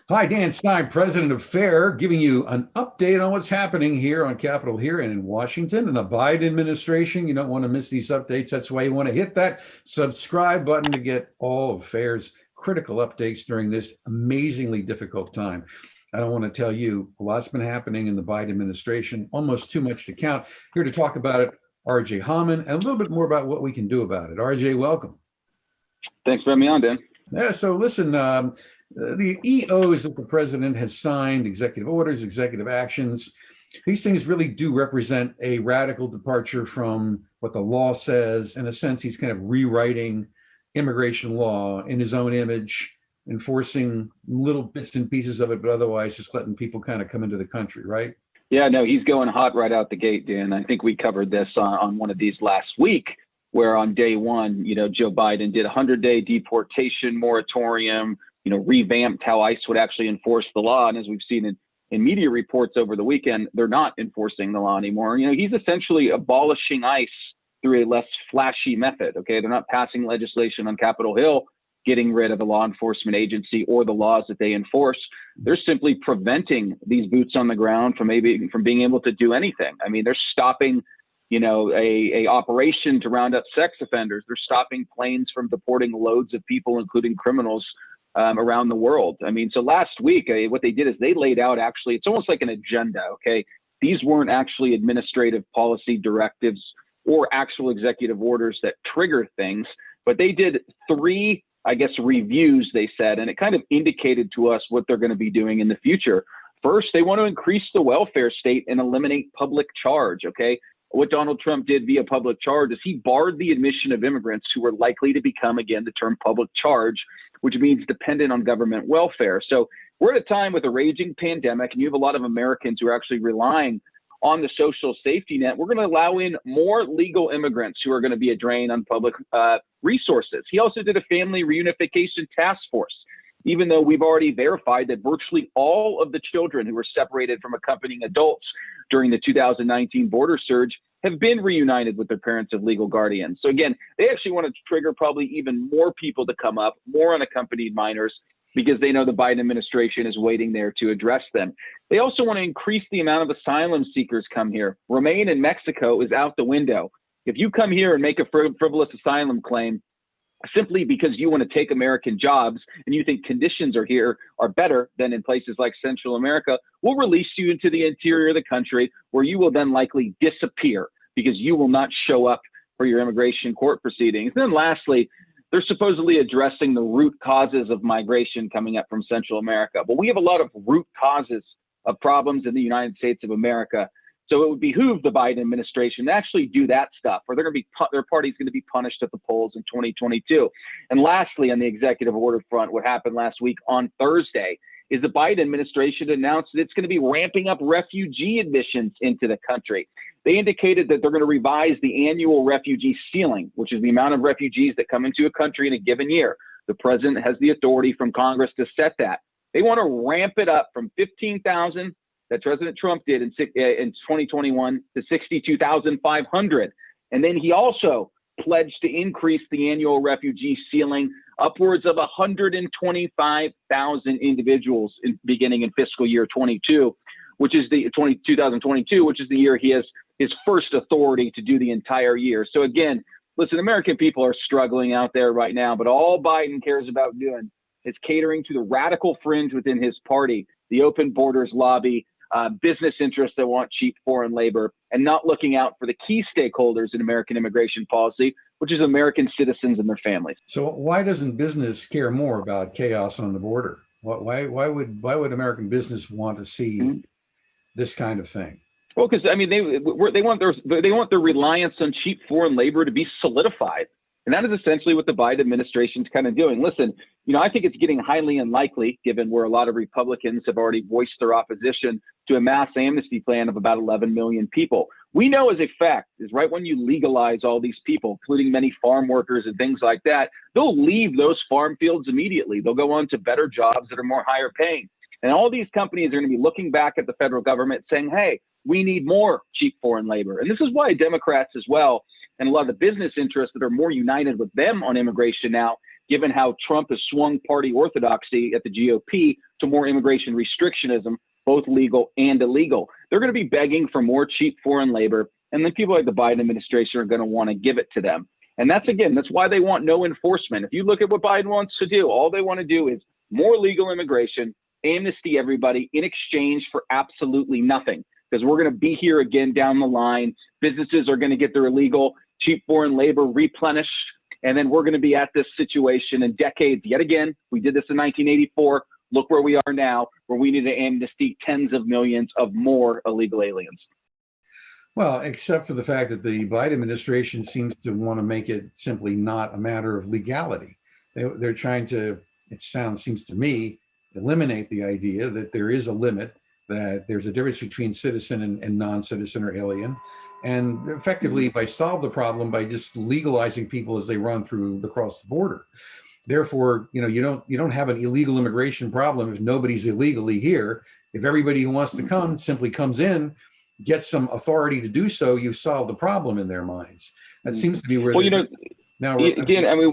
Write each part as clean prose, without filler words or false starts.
Hi, Dan Stein, president of FAIR, giving you an update on what's happening here on Capitol Hill and in Washington and the Biden administration. You don't want to miss these updates. That's why you want to hit that subscribe button to get all of FAIR's critical updates during this amazingly difficult time. I don't want to tell you, a lot's been happening in the Biden administration, almost too much to count. Here to talk about it, RJ Hauman, and a little bit more about what we can do about it. RJ, welcome. Thanks for having me on, Dan. Yeah, so listen, the EOs that the president has signed, executive orders, executive actions, these things really do represent a radical departure from what the law says. In a sense, he's kind of rewriting immigration law in his own image, enforcing little bits and pieces of it, but otherwise just letting people kind of come into the country, right? Yeah, no, he's going hot right out the gate, Dan. I think we covered this on one of these last week, where on day one, Joe Biden did a 100-day deportation moratorium, revamped how ICE would actually enforce the law. And as we've seen in media reports over the weekend, they're not enforcing the law anymore. He's essentially abolishing ICE through a less flashy method. Okay, they're not passing legislation on Capitol Hill, getting rid of a law enforcement agency or the laws that they enforce. They're simply preventing these boots on the ground from being able to do anything. I mean, they're stopping a operation to round up sex offenders. They're stopping planes from deporting loads of people, including criminals, around the world. I mean, so last week, what they did is they laid out, actually, it's almost like an agenda, okay? These weren't actually administrative policy directives or actual executive orders that trigger things, but they did three, reviews, they said, and it kind of indicated to us what they're going to be doing in the future. First, they want to increase the welfare state and eliminate public charge, okay? What Donald Trump did via public charge is he barred the admission of immigrants who were likely to become, again, the term public charge, which means dependent on government welfare. So we're at a time with a raging pandemic, and you have a lot of Americans who are actually relying on the social safety net. We're going to allow in more legal immigrants who are going to be a drain on public resources. He also did a family reunification task force, even though we've already verified that virtually all of the children who were separated from accompanying adults during the 2019 border surge have been reunited with their parents of legal guardians. So again, they actually want to trigger probably even more people to come up, more unaccompanied minors, because they know the Biden administration is waiting there to address them. They also want to increase the amount of asylum seekers come here. Remain in Mexico is out the window. If you come here and make a frivolous asylum claim, simply because you want to take American jobs and you think conditions are better than in places like Central America, we'll release you into the interior of the country, where you will then likely disappear because you will not show up for your immigration court proceedings. And then lastly, they're supposedly addressing the root causes of migration coming up from Central America. But we have a lot of root causes of problems in the United States of America. So it would behoove the Biden administration to actually do that stuff, or their party's going to be punished at the polls in 2022. And lastly, on the executive order front, what happened last week on Thursday is the Biden administration announced that it's going to be ramping up refugee admissions into the country. They indicated that they're going to revise the annual refugee ceiling, which is the amount of refugees that come into a country in a given year. The president has the authority from Congress to set that. They want to ramp it up from 15,000 that President Trump did in 2021 to 62,500. And then he also pledged to increase the annual refugee ceiling upwards of 125,000 individuals beginning in fiscal year 2022, which is 2022, which is the year he has his first authority to do the entire year. So again, listen, American people are struggling out there right now, but all Biden cares about doing is catering to the radical fringe within his party, the open borders lobby, business interests that want cheap foreign labor, and not looking out for the key stakeholders in American immigration policy, which is American citizens and their families. So why doesn't business care more about chaos on the border? Why would American business want to see this kind of thing? Well, because I mean, they want their reliance on cheap foreign labor to be solidified. And that is essentially what the Biden administration is kind of doing. Listen, I think it's getting highly unlikely, given where a lot of Republicans have already voiced their opposition to a mass amnesty plan of about 11 million people. We know as a fact is right when you legalize all these people, including many farm workers and things like that, they'll leave those farm fields immediately. They'll go on to better jobs that are more higher paying. And all these companies are going to be looking back at the federal government saying, hey, we need more cheap foreign labor. And this is why Democrats as well, and a lot of the business interests that are more united with them on immigration now, given how Trump has swung party orthodoxy at the GOP to more immigration restrictionism, both legal and illegal. They're going to be begging for more cheap foreign labor, and then people like the Biden administration are going to want to give it to them. And that's why they want no enforcement. If you look at what Biden wants to do, all they want to do is more legal immigration, amnesty everybody in exchange for absolutely nothing. Because we're going to be here again down the line. Businesses are going to get their illegal, cheap foreign labor replenished. And then we're going to be at this situation in decades yet again. We did this in 1984. Look where we are now, where we need to amnesty tens of millions of more illegal aliens. Well, except for the fact that the Biden administration seems to want to make it simply not a matter of legality. They're trying to, seems to me, eliminate the idea that there is a limit, that there's a difference between citizen and non-citizen or alien, and effectively by solve the problem by just legalizing people as they run across the border. Therefore, you don't have an illegal immigration problem if nobody's illegally here. If everybody who wants to come simply comes in, gets some authority to do so, you solve the problem in their minds. That seems to be where. Well, now again, I mean,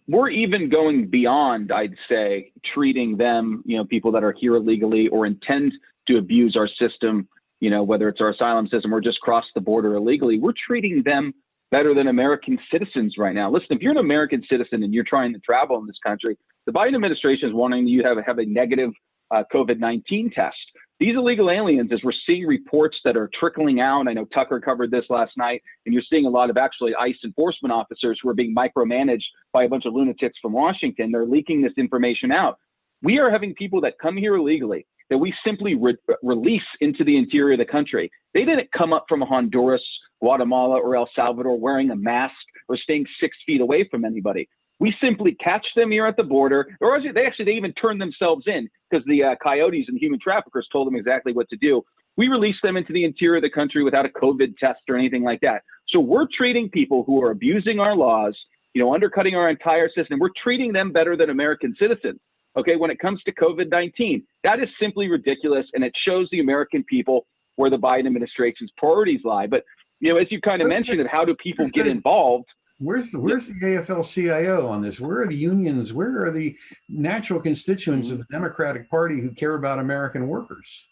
we're even going beyond, I'd say, treating them, people that are here illegally or intend to abuse our system, whether it's our asylum system or just cross the border illegally. We're treating them better than American citizens right now. Listen, if you're an American citizen and you're trying to travel in this country, the Biden administration is wanting you to have a negative COVID-19 test. These illegal aliens, as we're seeing reports that are trickling out, I know Tucker covered this last night, and you're seeing a lot of actually ICE enforcement officers who are being micromanaged by a bunch of lunatics from Washington. They're leaking this information out. We are having people that come here illegally that we simply release into the interior of the country. They didn't come up from Honduras, Guatemala, or El Salvador wearing a mask or staying 6 feet away from anybody. We simply catch them here at the border, or they even turn themselves in because the coyotes and human traffickers told them exactly what to do. We release them into the interior of the country without a COVID test or anything like that. So we're treating people who are abusing our laws, undercutting our entire system. We're treating them better than American citizens. Okay, when it comes to COVID-19, that is simply ridiculous, and it shows the American people where the Biden administration's priorities lie. But as you kind of mentioned, how do people get involved? Where's the AFLCIO on this? Where are the unions? Where are the natural constituents of the Democratic Party who care about American workers?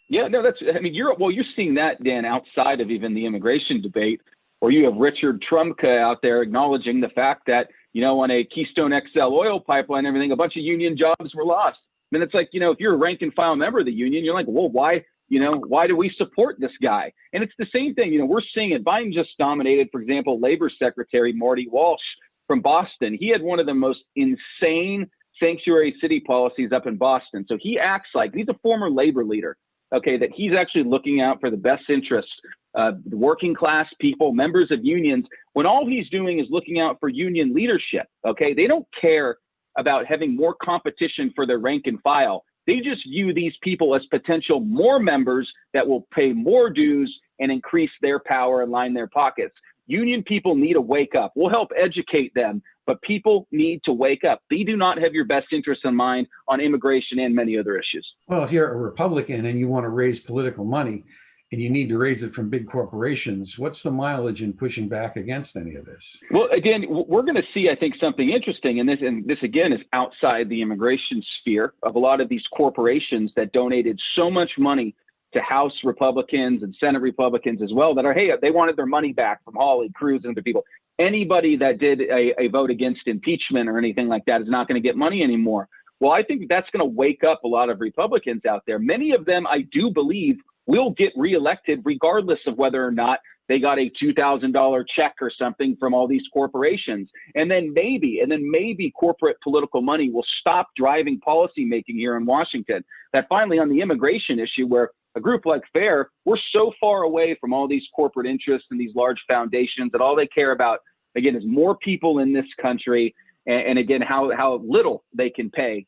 Yeah, no, you're seeing that, Dan, outside of even the immigration debate, where you have Richard Trumka out there acknowledging the fact that, on a Keystone XL oil pipeline and everything, a bunch of union jobs were lost. Then it's like, if you're a rank and file member of the union, you're like, well, why do we support this guy? And it's the same thing. We're seeing it. Biden just nominated, for example, Labor Secretary Marty Walsh from Boston. He had one of the most insane sanctuary city policies up in Boston. So he acts like he's a former labor leader, okay, that he's actually looking out for the best interests of working class people, members of unions, when all he's doing is looking out for union leadership, okay? They don't care about having more competition for their rank and file. They just view these people as potential more members that will pay more dues and increase their power and line their pockets. Union people need to wake up. We'll help educate them, but people need to wake up. They do not have your best interests in mind on immigration and many other issues. Well, if you're a Republican and you want to raise political money and you need to raise it from big corporations, what's the mileage in pushing back against any of this? Well, again, we're going to see, I think, something interesting. And this again, is outside the immigration sphere of a lot of these corporations that donated so much money to House Republicans and Senate Republicans as well that they wanted their money back from Hawley, Cruz, and other people. Anybody that did a vote against impeachment or anything like that is not going to get money anymore. Well, I think that's going to wake up a lot of Republicans out there. Many of them, I do believe, will get reelected regardless of whether or not they got a $2,000 check or something from all these corporations. And then maybe corporate political money will stop driving policymaking here in Washington. That finally on the immigration issue, where a group like FAIR, we're so far away from all these corporate interests and these large foundations that all they care about, again, is more people in this country and again, how little they can pay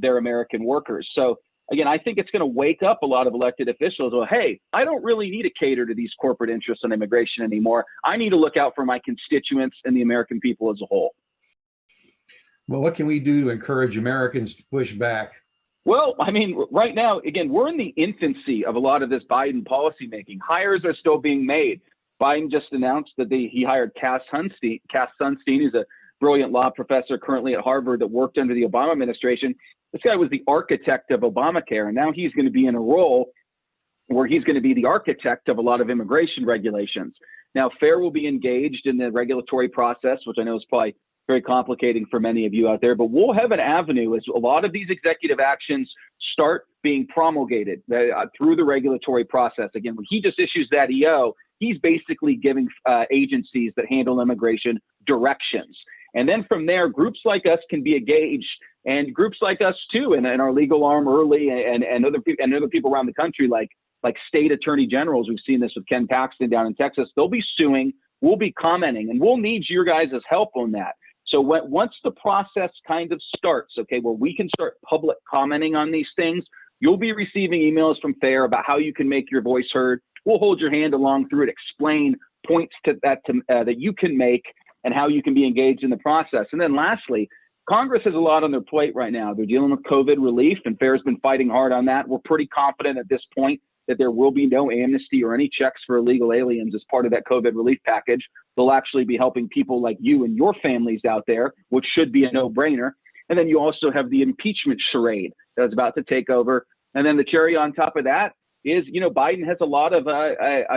their American workers. So again, I think it's going to wake up a lot of elected officials. Well, hey, I don't really need to cater to these corporate interests on immigration anymore. I need to look out for my constituents and the American people as a whole. Well, what can we do to encourage Americans to push back? Well, I mean, right now, again, we're in the infancy of a lot of this Biden policymaking. Hires are still being made. Biden just announced that he hired Cass Sunstein, who's a brilliant law professor currently at Harvard that worked under the Obama administration. This guy was the architect of Obamacare, and now he's going to be in a role where he's going to be the architect of a lot of immigration regulations. Now, FAIR will be engaged in the regulatory process, which I know is probably very complicating for many of you out there, but we'll have an avenue as a lot of these executive actions start being promulgated through the regulatory process. Again, when he just issues that EO, he's basically giving agencies that handle immigration directions. And then from there, groups like us can be engaged, and groups like us too, and our legal arm early, and other people around the country, like state attorney generals. We've seen this with Ken Paxton down in Texas. They'll be suing, we'll be commenting, and we'll need your guys' help on that. So once the process kind of starts, okay, where we can start public commenting on these things, you'll be receiving emails from FAIR about how you can make your voice heard. We'll hold your hand along through it, explain points that you can make and how you can be engaged in the process. And then lastly, Congress has a lot on their plate right now. They're dealing with COVID relief, and FAIR's been fighting hard on that. We're pretty confident at this point that there will be no amnesty or any checks for illegal aliens as part of that COVID relief package. They'll actually be helping people like you and your families out there, which should be a no-brainer. And then you also have the impeachment charade that's about to take over. And then the cherry on top of that is, Biden has a lot of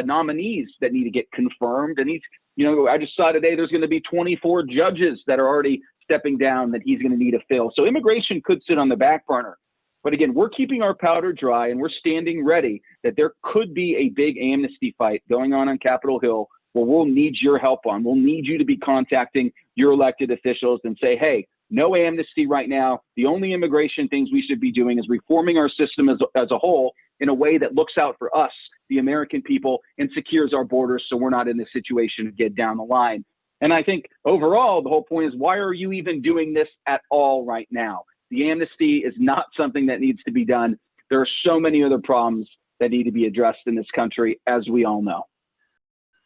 nominees that need to get confirmed. And I just saw today there's going to be 24 judges that are already stepping down that he's going to need to fill. So immigration could sit on the back burner. But again, we're keeping our powder dry, and we're standing ready that there could be a big amnesty fight going on Capitol Hill where we'll need your help on. We'll need you to be contacting your elected officials and say, hey, no amnesty right now. The only immigration things we should be doing is reforming our system as a whole in a way that looks out for us, the American people, and secures our borders so we're not in this situation again down the line. And I think overall, the whole point is, why are you even doing this at all right now? The amnesty is not something that needs to be done. There are so many other problems that need to be addressed in this country, as we all know.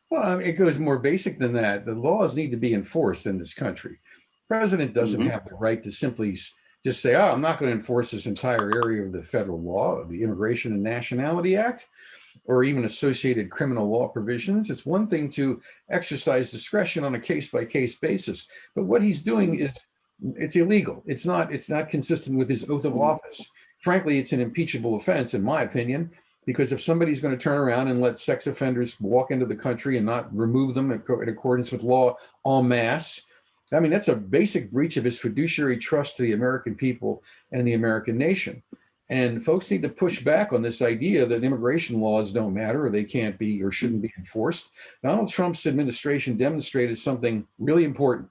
Well, it goes more basic than that. The laws need to be enforced in this country. The president doesn't have the right to simply just say, I'm not going to enforce this entire area of the federal law, the Immigration and Nationality Act, or even associated criminal law provisions. It's one thing to exercise discretion on a case-by-case basis, but what he's doing is it's illegal. It's not consistent with his oath of office. Frankly, it's an impeachable offense, in my opinion, because if somebody's going to turn around and let sex offenders walk into the country and not remove them in accordance with law en masse, I mean, that's a basic breach of his fiduciary trust to the American people and the American nation. And folks need to push back on this idea that immigration laws don't matter, or they can't be or shouldn't be enforced. Donald Trump's administration demonstrated something really important.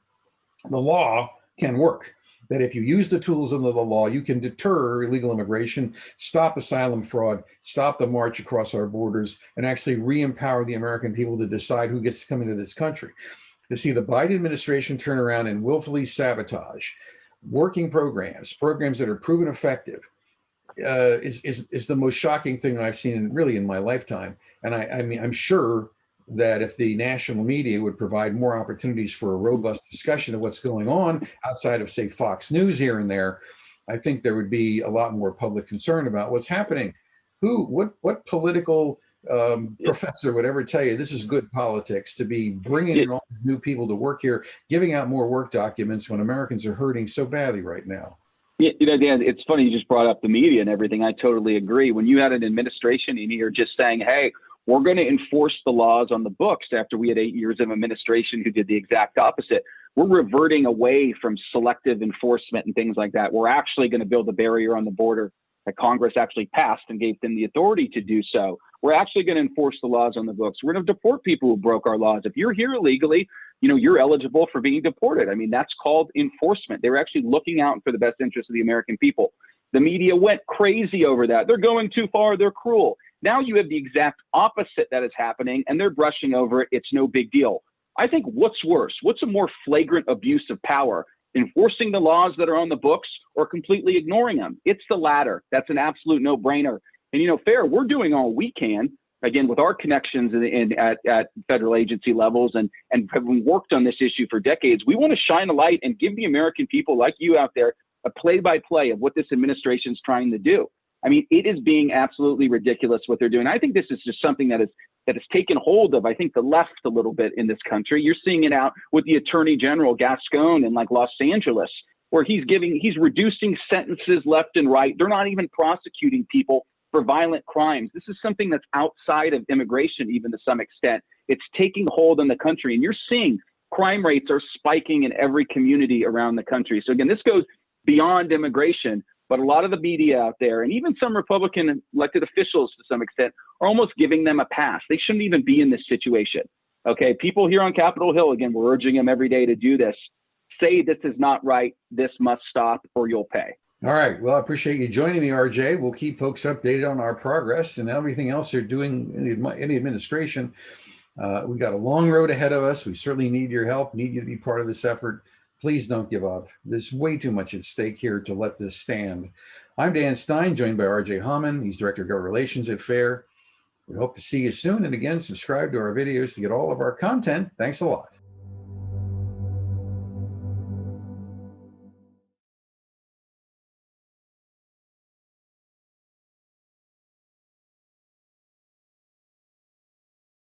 The law can work. That if you use the tools under the law, you can deter illegal immigration, stop asylum fraud, stop the march across our borders, and actually re-empower the American people to decide who gets to come into this country. To see the Biden administration turn around and willfully sabotage working programs that are proven effective is the most shocking thing I've seen really in my lifetime. And I mean, I'm sure that if the national media would provide more opportunities for a robust discussion of what's going on outside of, say, Fox News here and there, I think there would be a lot more public concern about what's happening. What political professor would ever tell you this is good politics to be bringing in all these new people to work here, giving out more work documents when Americans are hurting so badly right now? Yeah, Dan, it's funny you just brought up the media and everything. I totally agree. When you had an administration in here just saying, hey, we're going to enforce the laws on the books after we had 8 years of administration who did the exact opposite. We're reverting away from selective enforcement and things like that. We're actually going to build a barrier on the border that Congress actually passed and gave them the authority to do so. We're actually going to enforce the laws on the books. We're going to deport people who broke our laws. If you're here illegally, you're eligible for being deported. I mean, that's called enforcement. They were actually looking out for the best interest of the American people. The media went crazy over that. They're going too far. They're cruel. Now you have the exact opposite that is happening, and they're brushing over it. It's no big deal. I think what's worse? What's a more flagrant abuse of power? Enforcing the laws that are on the books or completely ignoring them? It's the latter. That's an absolute no-brainer. And, FAIR, we're doing all we can, again, with our connections at federal agency levels and having worked on this issue for decades. We want to shine a light and give the American people like you out there a play-by-play of what this administration is trying to do. I mean, it is being absolutely ridiculous what they're doing. I think this is just something that has taken hold of, I think, the left a little bit in this country. You're seeing it out with the Attorney General Gascon in Los Angeles. where he's reducing sentences left and right. They're not even prosecuting people for violent crimes. This is something that's outside of immigration, even to some extent. It's taking hold in the country, and you're seeing crime rates are spiking in every community around the country. So again, this goes beyond immigration, but a lot of the media out there, and even some Republican elected officials to some extent, are almost giving them a pass. They shouldn't even be in this situation. Okay, people here on Capitol Hill, again, we're urging them every day to do this. Say this is not right, this must stop, or you'll pay. All right. Well, I appreciate you joining me, RJ. We'll keep folks updated on our progress and everything else they're doing in the administration. We've got a long road ahead of us. We certainly need your help, need you to be part of this effort. Please don't give up. There's way too much at stake here to let this stand. I'm Dan Stein, joined by RJ Hauman. He's Director of Government Relations at FAIR. We hope to see you soon. And again, subscribe to our videos to get all of our content. Thanks a lot.